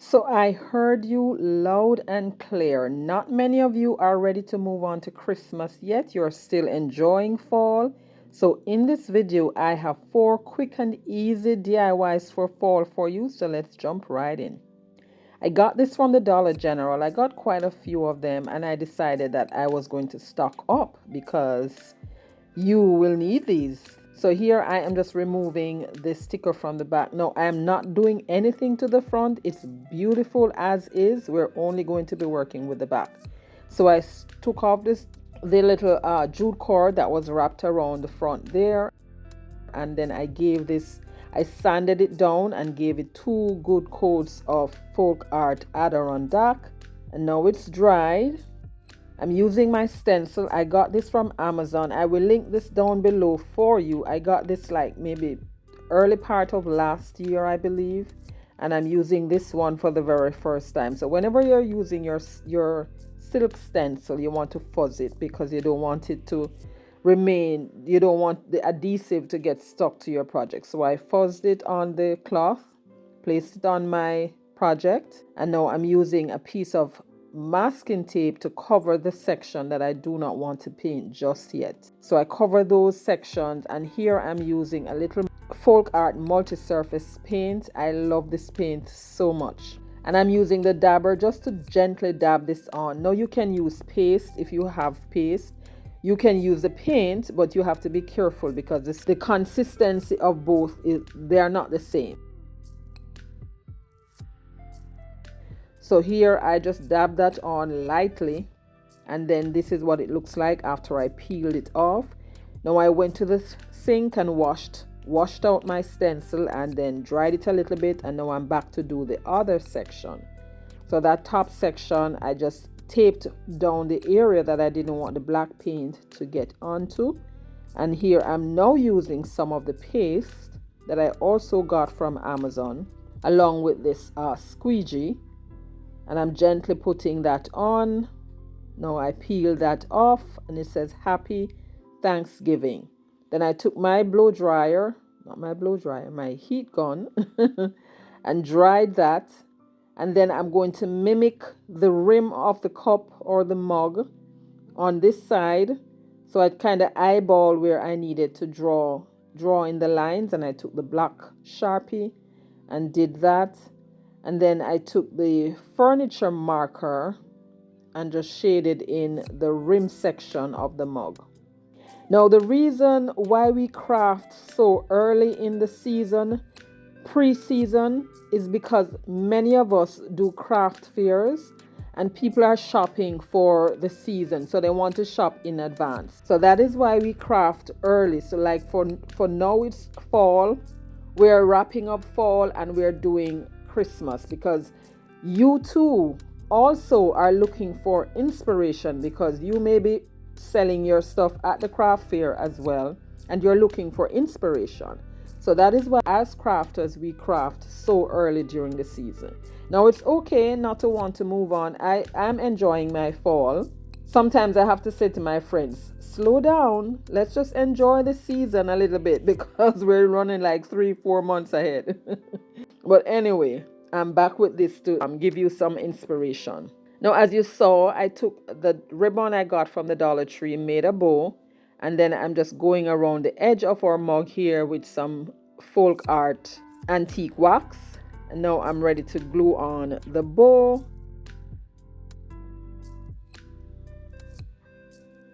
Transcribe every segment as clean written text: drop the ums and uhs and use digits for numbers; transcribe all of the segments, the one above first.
So I heard you loud and clear. Not many of you are ready to move on to Christmas yet. You're still enjoying fall. So in this video, I have 4 quick and easy DIYs for fall for you. So let's jump right in. I got this from the Dollar General. I got quite a few of them and I decided that I was going to stock up because you will need these. So here I am just removing this sticker from the back. No, I am not doing anything to the front. It's beautiful as is. We're only going to be working with the back. So I took off the little jute cord that was wrapped around the front there. And then I sanded it down and gave it 2 good coats of folk art Adirondack. And now it's dried. I'm using my stencil. I got this from Amazon. I will link this down below for you. I got this like maybe early part of last year, I believe. And I'm using this one for the very first time. So whenever you're using your silk stencil, you want to fuzz it because you don't want it to remain, you don't want the adhesive to get stuck to your project. So I fuzzed it on the cloth, placed it on my project, and now I'm using a piece of masking tape to cover the section that I do not want to paint just yet. So I cover those sections, and here I'm using a little folk art multi-surface paint. I love this paint so much. And I'm using the dabber just to gently dab this on. Now you can use paste if you have paste. You can use the paint, but you have to be careful because the consistency of both they are not the same. So here I just dab that on lightly, and then this is what it looks like after I peeled it off. Now I went to the sink and washed out my stencil and then dried it a little bit, and now I'm back to do the other section. So that top section I just taped down the area that I didn't want the black paint to get onto. And here I'm now using some of the paste that I also got from Amazon along with this squeegee, and I'm gently putting that on. Now I peel that off and it says Happy Thanksgiving. Then I took my my heat gun and dried that. And then I'm going to mimic the rim of the cup or the mug on this side. So I kind of eyeball where I needed to draw in the lines, and I took the black Sharpie and did that. And then I took the furniture marker and just shaded in the rim section of the mug. Now the reason why we craft so early in the season, pre-season, is because many of us do craft fairs and people are shopping for the season, so they want to shop in advance. So that is why we craft early. So like for now it's fall, we're wrapping up fall and we're doing Christmas because you too also are looking for inspiration, because you may be selling your stuff at the craft fair as well and you're looking for inspiration. So that is why as crafters we craft so early during the season. Now it's okay not to want to move on. I am enjoying my fall. Sometimes I have to say to my friends, slow down, let's just enjoy the season a little bit because we're running like 3-4 months ahead. But anyway, I'm back with this to give you some inspiration. Now, as you saw, I took the ribbon I got from the Dollar Tree, made a bow, and then I'm just going around the edge of our mug here with some folk art antique wax. And now I'm ready to glue on the bow.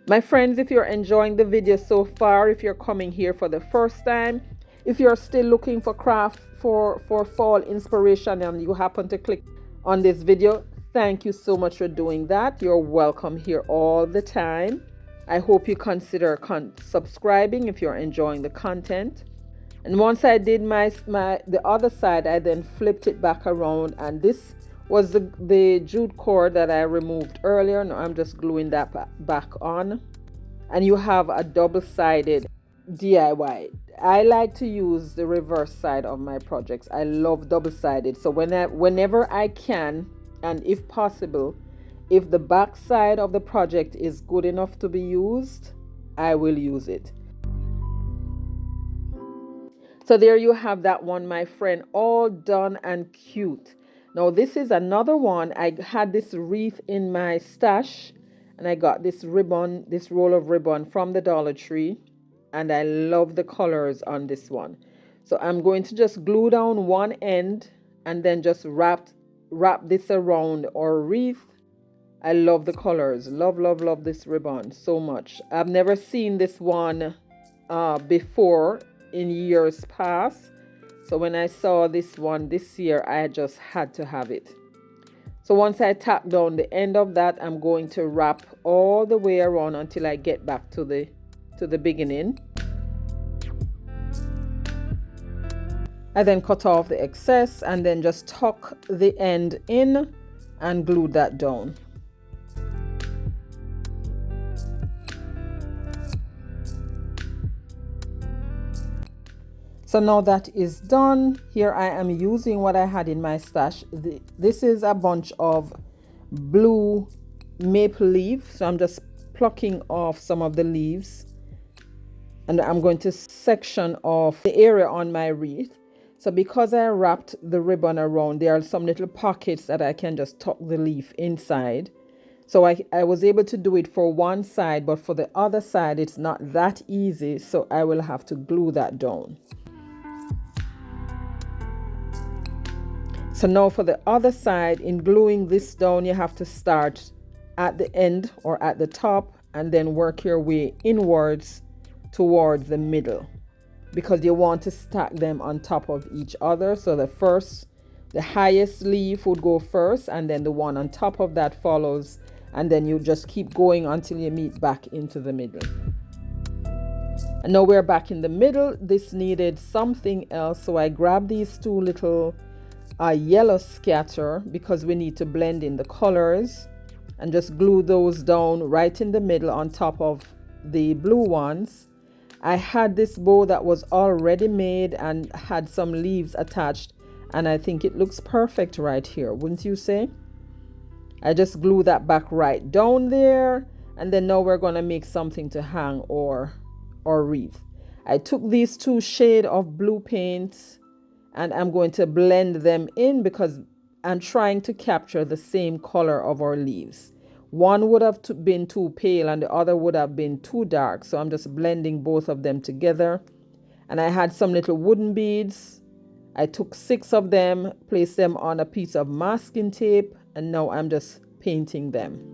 My friends, if you're enjoying the video so far, if you're coming here for the first time, if you're still looking for craft for fall inspiration and you happen to click on this video, thank you so much for doing that. You're welcome here all the time. I hope you consider subscribing if you're enjoying the content. And once I did the other side, I then flipped it back around, and this was the jute cord that I removed earlier. Now I'm just gluing that back on, and you have a double-sided DIY. I like to use the reverse side of my projects. I love double-sided, so whenever I can, and if possible, if the back side of the project is good enough to be used, I will use it. So there you have that one, my friend, all done and cute. Now this is another one. I had this wreath in my stash, and I got this ribbon, this roll of ribbon from the Dollar Tree, and I love the colors on this one. So I'm going to just glue down one end and then just wrap this around our wreath. I love the colors. Love, love, love this ribbon so much. I've never seen this one before in years past. So when I saw this one this year, I just had to have it. So once I tack down the end of that, I'm going to wrap all the way around until I get back to the beginning. I then cut off the excess and then just tuck the end in and glue that down. So now that is done, here I am using what I had in my stash. This is a bunch of blue maple leaf. So I'm just plucking off some of the leaves. And I'm going to section off the area on my wreath. So because I wrapped the ribbon around, there are some little pockets that I can just tuck the leaf inside. So I was able to do it for one side, but for the other side, it's not that easy. So I will have to glue that down. So now for the other side, in gluing this down, you have to start at the end or at the top and then work your way inwards towards the middle, because you want to stack them on top of each other. So the highest leaf would go first, and then the one on top of that follows, and then you just keep going until you meet back into the middle. And now we're back in the middle. This needed something else, so I grabbed these two little yellow scatter because we need to blend in the colors, and just glue those down right in the middle on top of the blue ones. I had this bow that was already made and had some leaves attached, and I think it looks perfect right here, wouldn't you say? I just glue that back right down there, and then now we're going to make something to hang or wreath. I took these two shades of blue paints and I'm going to blend them in because I'm trying to capture the same color of our leaves. One would have been too pale and the other would have been too dark. So I'm just blending both of them together. And I had some little wooden beads. I took 6 of them, placed them on a piece of masking tape, and now I'm just painting them.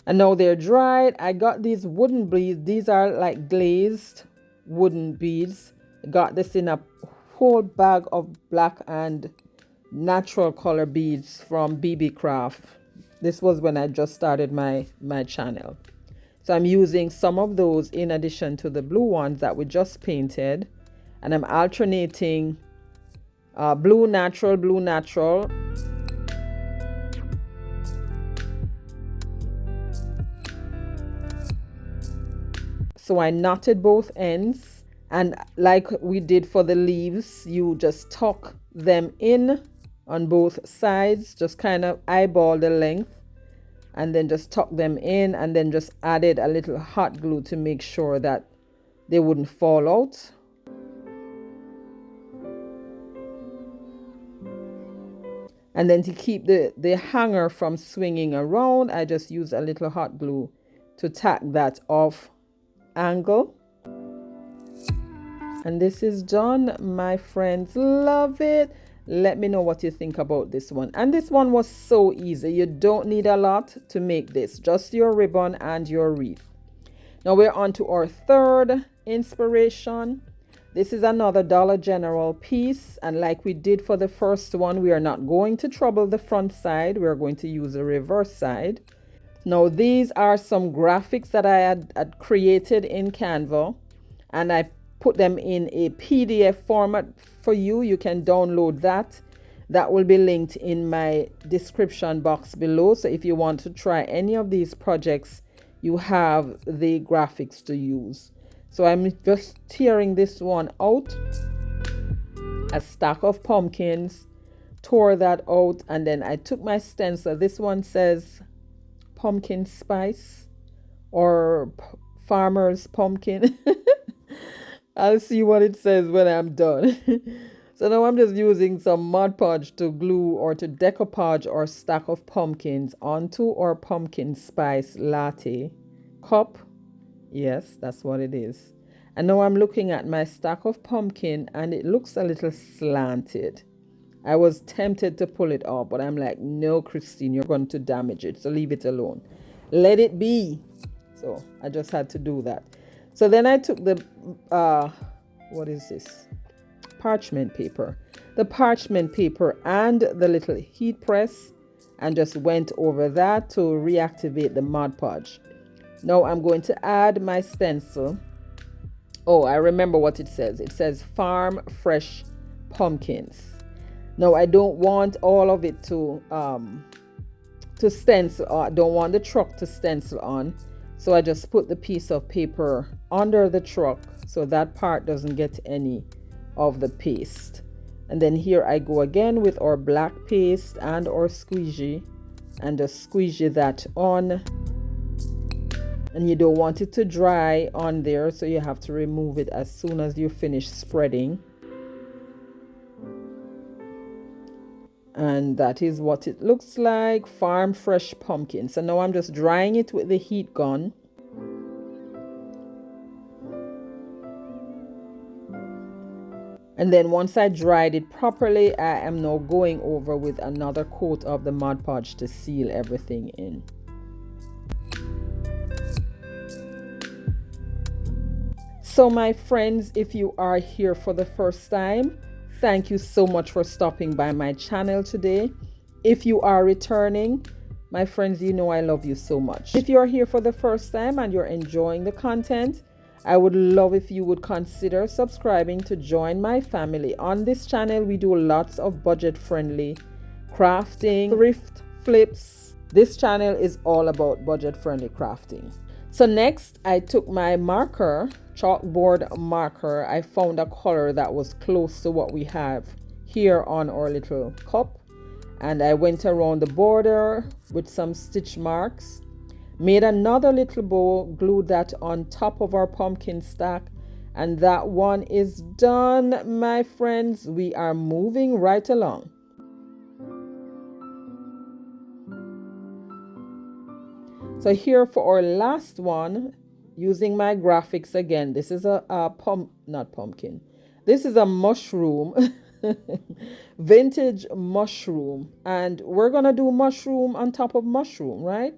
And now they're dried. I got these wooden beads. These are like glazed wooden beads. I got this in a whole bag of black and natural color beads from BB Craft. This was when I just started my channel. So I'm using some of those in addition to the blue ones that we just painted. And I'm alternating blue natural, blue natural. So I knotted both ends, and like we did for the leaves, you just tuck them in on both sides, just kind of eyeball the length, and then just tuck them in, and then just added a little hot glue to make sure that they wouldn't fall out. And then to keep the hanger from swinging around, I just use a little hot glue to tack that off angle. And this is done, my friends. Love it. Let me know what you think about this one. And this one was so easy. You don't need a lot to make this, just your ribbon and your wreath. Now we're on to our third inspiration. This is another Dollar General piece, and like we did for the first one, we are not going to trouble the front side. We're going to use the reverse side. Now these are some graphics that I had created in Canva, and I put them in a PDF format for you. You can download that. That will be linked in my description box below. So if you want to try any of these projects, you have the graphics to use. So I'm just tearing this one out, a stack of pumpkins, tore that out, and then I took my stencil. This one says pumpkin spice or farmer's pumpkin. I'll see what it says when I'm done. So now I'm just using some Mod Podge to glue or to decoupage our stack of pumpkins onto our pumpkin spice latte cup. Yes, that's what it is. And now I'm looking at my stack of pumpkin and it looks a little slanted. I was tempted to pull it off, but I'm like, no, Christine, you're going to damage it. So leave it alone. Let it be. So I just had to do that. So then I took the, what is this? Parchment paper. The parchment paper and the little heat press and just went over that to reactivate the Mod Podge. Now I'm going to add my stencil. Oh, I remember what it says. It says farm fresh pumpkins. Now I don't want all of it to stencil. I don't want the truck to stencil on. So I just put the piece of paper under the truck so that part doesn't get any of the paste. And then here I go again with our black paste and our squeegee and just squeegee that on. And you don't want it to dry on there, so you have to remove it as soon as you finish spreading. And that is what it looks like, farm fresh pumpkin. So now I'm just drying it with the heat gun. And then once I dried it properly, I am now going over with another coat of the Mod Podge to seal everything in. So my friends, if you are here for the first time, thank you so much for stopping by my channel today. If you are returning, my friends, you know I love you so much. If you are here for the first time and you're enjoying the content, I would love if you would consider subscribing to join my family. On this channel, we do lots of budget-friendly crafting, thrift flips. This channel is all about budget-friendly crafting. So next, I took my marker, chalkboard marker. I found a color that was close to what we have here on our little cup. And I went around the border with some stitch marks. Made another little bow, glued that on top of our pumpkin stack, and that one is done, my friends. We are moving right along. So here for our last one, using my graphics again, this is this is a mushroom, vintage mushroom, and we're gonna do mushroom on top of mushroom, right?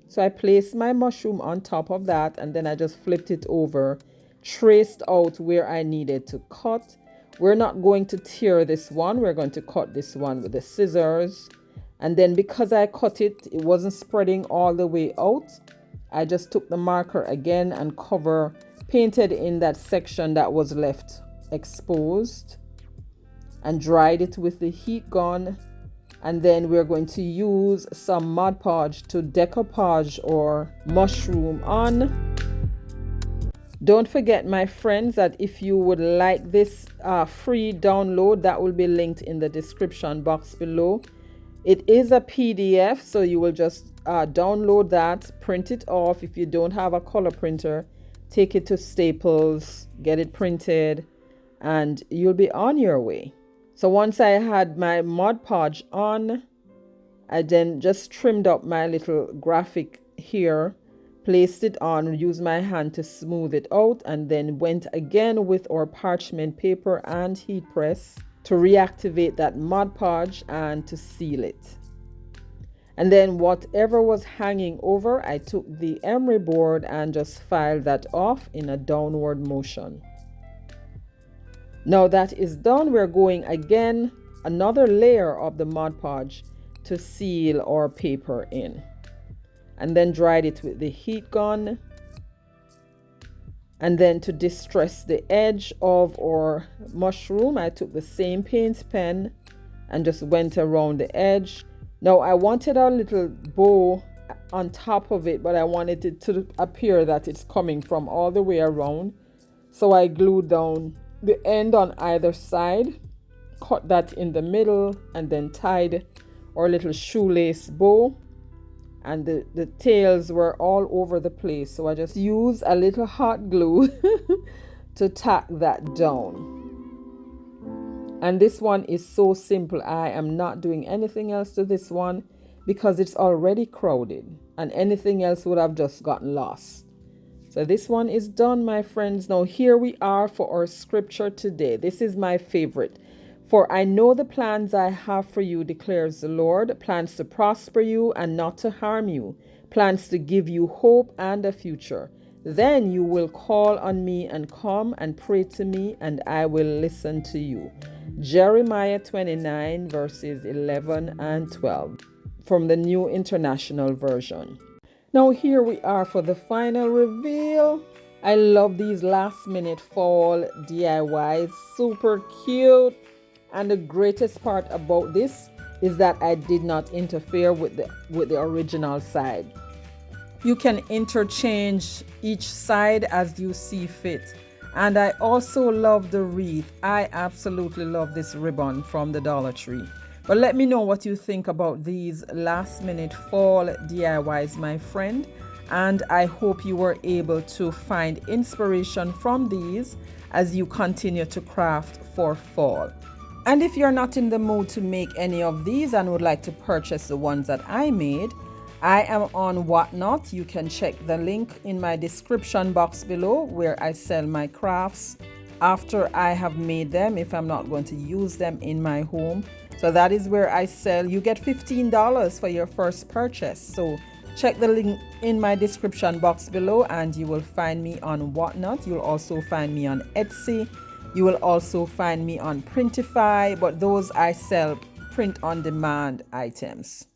So I placed my mushroom on top of that, and then I just flipped it over, traced out where I needed to cut. We're not going to tear this one. We're going to cut this one with the scissors. And then because I cut it, it wasn't spreading all the way out. I just took the marker again and painted in that section that was left exposed and dried it with the heat gun. And then we're going to use some Mod Podge to decoupage or mushroom on. Don't forget, my friends, that if you would like this free download, that will be linked in the description box below. It is a PDF, so you will just download that, print it off. If you don't have a color printer, take it to Staples, get it printed, and you'll be on your way. So once I had my Mod Podge on, I then just trimmed up my little graphic here, placed it on, used my hand to smooth it out, and then went again with our parchment paper and heat press to reactivate that Mod Podge and to seal it. And then whatever was hanging over, I took the emery board and just filed that off in a downward motion. Now that is done, we're going again another layer of the Mod Podge to seal our paper in, and then dried it with the heat gun. And then to distress the edge of our mushroom, I took the same paint pen and just went around the edge. Now I wanted a little bow on top of it, but I wanted it to appear that it's coming from all the way around. So I glued down the end on either side, cut that in the middle, and then tied our little shoelace bow. And the tails were all over the place, so I just used a little hot glue to tack that down. And this one is so simple. I am not doing anything else to this one because it's already crowded, and anything else would have just gotten lost. So this one is done, my friends. Now here we are for our scripture today. This is my favorite. For I know the plans I have for you, declares the Lord, plans to prosper you and not to harm you, plans to give you hope and a future. Then you will call on me and come and pray to me, and I will listen to you. Jeremiah 29 verses 11 and 12 from the New International Version. Now here we are for the final reveal. I love these last minute fall DIYs, super cute. And the greatest part about this is that I did not interfere with the original side. You can interchange each side as you see fit. And I also love the wreath. I absolutely love this ribbon from the Dollar Tree. But let me know what you think about these last minute fall DIYs, my friend. And I hope you were able to find inspiration from these as you continue to craft for fall. And if you're not in the mood to make any of these and would like to purchase the ones that I made, I am on Whatnot. You can check the link in my description box below where I sell my crafts after I have made them, if I'm not going to use them in my home. So that is where I sell. You get $15 for your first purchase. So check the link in my description box below and you will find me on Whatnot. You'll also find me on Etsy. You will also find me on Printify, but those I sell print on demand items.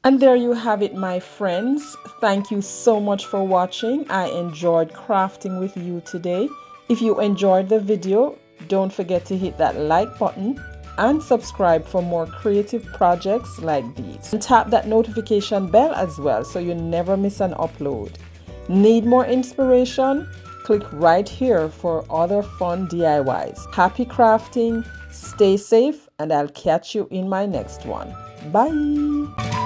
And there you have it, my friends. Thank you so much for watching. I enjoyed crafting with you today. If you enjoyed the video, don't forget to hit that like button and subscribe for more creative projects like these. And tap that notification bell as well so you never miss an upload. Need more inspiration? Click right here for other fun DIYs. Happy crafting, stay safe, and I'll catch you in my next one. Bye!